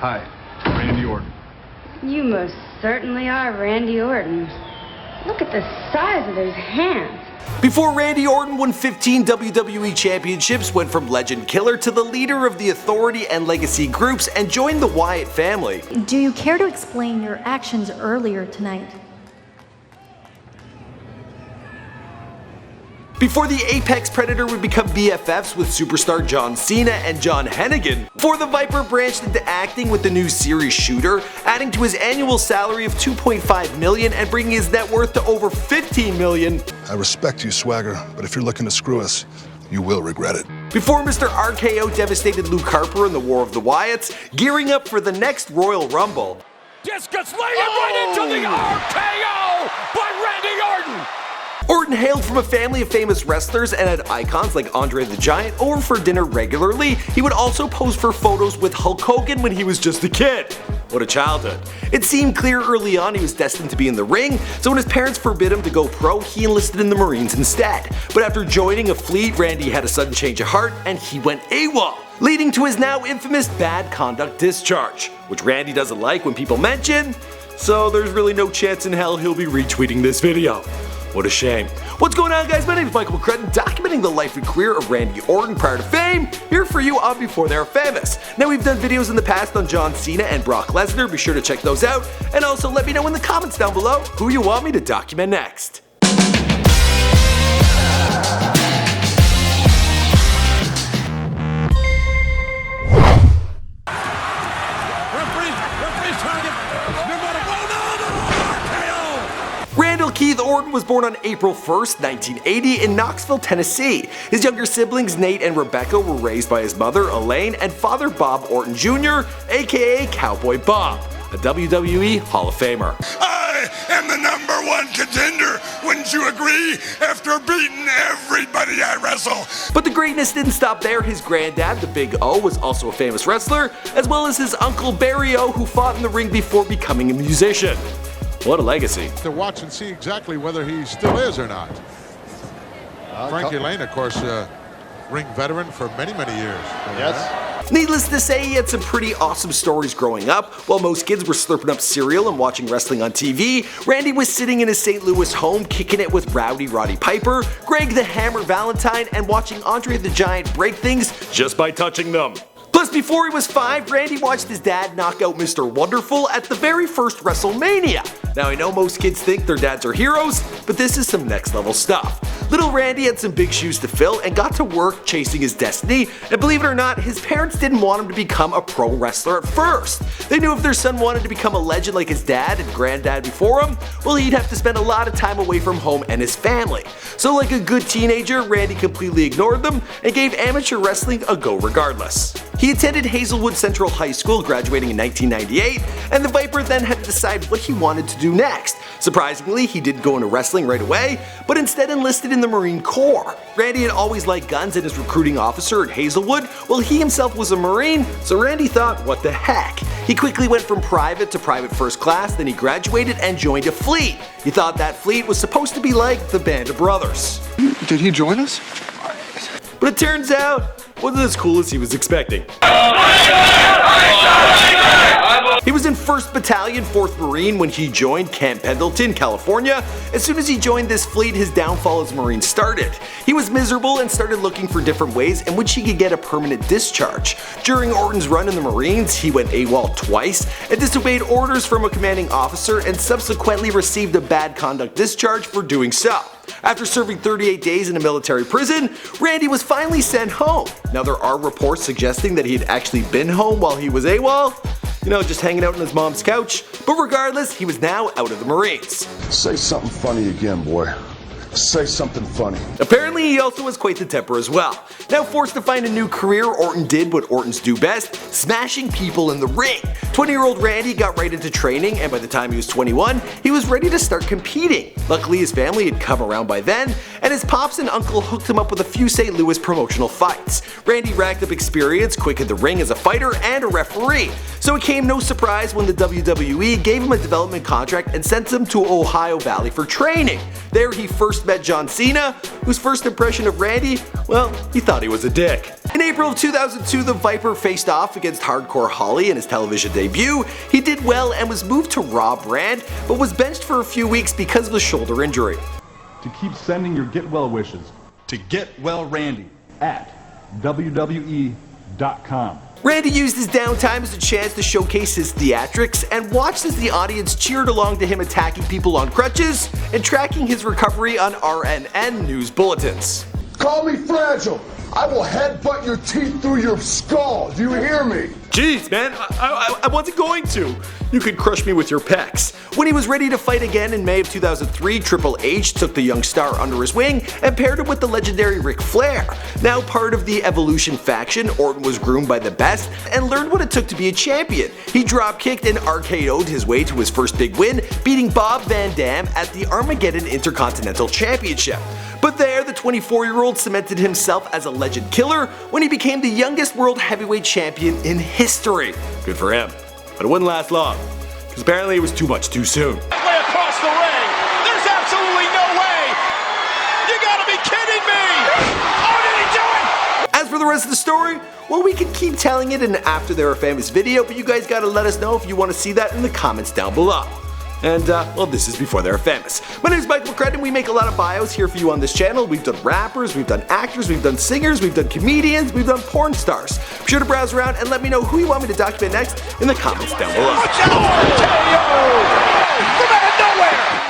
Hi, Randy Orton. You most certainly are Randy Orton. Look at the size of his hands. Before Randy Orton won 15 WWE Championships, went from legend killer to the leader of the Authority and Legacy groups, and joined the Wyatt family. Do you care to explain your actions earlier tonight? Before the Apex Preditor would become BFFs with superstar John Cena and John Hennigan, before the Viper branched into acting with the new series Shooter, adding to his annual salary of $2.5 million and bringing his net worth to over $15 million. I respect you, Swagger, but if you're looking to screw us, you will regret it. Before Mr. RKO devastated Luke Harper in the War of the Wyatts, gearing up for the next Royal Rumble. Just gets laid right into the RKO by Randy Orton! Orton hailed from a family of famous wrestlers and had icons like Andre the Giant over for dinner regularly. He would also pose for photos with Hulk Hogan when he was just a kid. What a childhood. It seemed clear early on he was destined to be in the ring, so when his parents forbid him to go pro, he enlisted in the Marines instead. But after joining a fleet, Randy had a sudden change of heart and he went AWOL, leading to his now infamous bad conduct discharge, which Randy doesn't like when people mention, so there's really no chance in hell he'll be retweeting this video. What a shame. What's going on, guys? My name is Michael McCrudden, documenting the life and career of Randy Orton prior to fame, here for you on Before They're Famous. Now, we've done videos in the past on John Cena and Brock Lesnar, be sure to check those out, and also let me know in the comments down below who you want me to document next. Keith Orton was born on April 1st, 1980 in Knoxville, Tennessee. His younger siblings Nate and Rebecca were raised by his mother Elaine and father Bob Orton Jr., aka Cowboy Bob, a WWE Hall of Famer. I am the #1 contender, wouldn't you agree, after beating everybody I wrestle? But the greatness didn't stop there. His granddad, the Big O, was also a famous wrestler, as well as his uncle Barry O, who fought in the ring before becoming a musician. What a legacy. To watch and see exactly whether he still is or not. Frankie Lane, of course, ring veteran for many, many years. Yes. Needless to say, he had some pretty awesome stories growing up. While most kids were slurping up cereal and watching wrestling on TV, Randy was sitting in his St. Louis home kicking it with Rowdy Roddy Piper, Greg the Hammer Valentine, and watching Andre the Giant break things just by touching them. Plus, before he was 5, Randy watched his dad knock out Mr. Wonderful at the very first WrestleMania. Now, I know most kids think their dads are heroes, but this is some next level stuff. Little Randy had some big shoes to fill and got to work chasing his destiny, and believe it or not, his parents didn't want him to become a pro wrestler at first. They knew if their son wanted to become a legend like his dad and granddad before him, well, he'd have to spend a lot of time away from home and his family. So like a good teenager, Randy completely ignored them and gave amateur wrestling a go regardless. He attended Hazelwood Central High School, graduating in 1998, and the Viper then had to decide what he wanted to do next. Surprisingly, he didn't go into wrestling right away, but instead enlisted in the Marine Corps. Randy had always liked guns, and his recruiting officer at Hazelwood, well, he himself was a Marine, so Randy thought, what the heck. He quickly went from private to private first class, then he graduated and joined a fleet. He thought that fleet was supposed to be like the Band of Brothers. Did he join us? But it turns out, wasn't as cool as he was expecting. He was in 1st Battalion, 4th Marine when he joined Camp Pendleton, California. As soon as he joined this fleet, his downfall as a Marine started. He was miserable and started looking for different ways in which he could get a permanent discharge. During Orton's run in the Marines, he went AWOL twice and disobeyed orders from a commanding officer and subsequently received a bad conduct discharge for doing so. After serving 38 days in a military prison, Randy was finally sent home. Now, there are reports suggesting that he had actually been home while he was AWOL, just hanging out on his mom's couch, but regardless, he was now out of the Marines. Say something funny again, boy. Say something funny. Apparently, he also has quite the temper as well. Now forced to find a new career, Orton did what Ortons do best, smashing people in the ring. 20-year-old Randy got right into training, and by the time he was 21, he was ready to start competing. Luckily, his family had come around by then, and his pops and uncle hooked him up with a few St. Louis promotional fights. Randy racked up experience quick in the ring as a fighter and a referee. so it came no surprise when the WWE gave him a development contract and sent him to Ohio Valley for training. There he first met John Cena, whose first impression of Randy, well, he thought he was a dick. In April of 2002, the Viper faced off against Hardcore Holly in his television debut. He did well and was moved to Raw brand, but was benched for a few weeks because of a shoulder injury. To keep sending your get well wishes to Get Well Randy at WWE.com. Randy used his downtime as a chance to showcase his theatrics and watched as the audience cheered along to him attacking people on crutches and tracking his recovery on RNN news bulletins. Call me fragile. I will headbutt your teeth through your skull. Do you hear me? Jeez, man, I wasn't going to. You could crush me with your pecs. When he was ready to fight again in May of 2003, Triple H took the young star under his wing and paired him with the legendary Ric Flair. Now part of the Evolution faction, Orton was groomed by the best and learned what it took to be a champion. He drop-kicked and RKO'd his way to his first big win, beating Bob Van Dam at the Armageddon Intercontinental Championship. But there, the 24-year-old cemented himself as a legend killer when he became the youngest world heavyweight champion in history. Good for him. But it wouldn't last long, because apparently it was too much too soon. Way across the ring. There's absolutely no way. You gotta be kidding me. Oh, did he do it? As for the rest of the story, well, we can keep telling it in an After They're Famous video, but you guys gotta let us know if you want to see that in the comments down below. And, well, this is Before They're Famous. My name is Mike McCredden, and we make a lot of bios here for you on this channel. We've done rappers, we've done actors, we've done singers, we've done comedians, we've done porn stars. Be sure to browse around and let me know who you want me to document next in the comments down below. Watch out!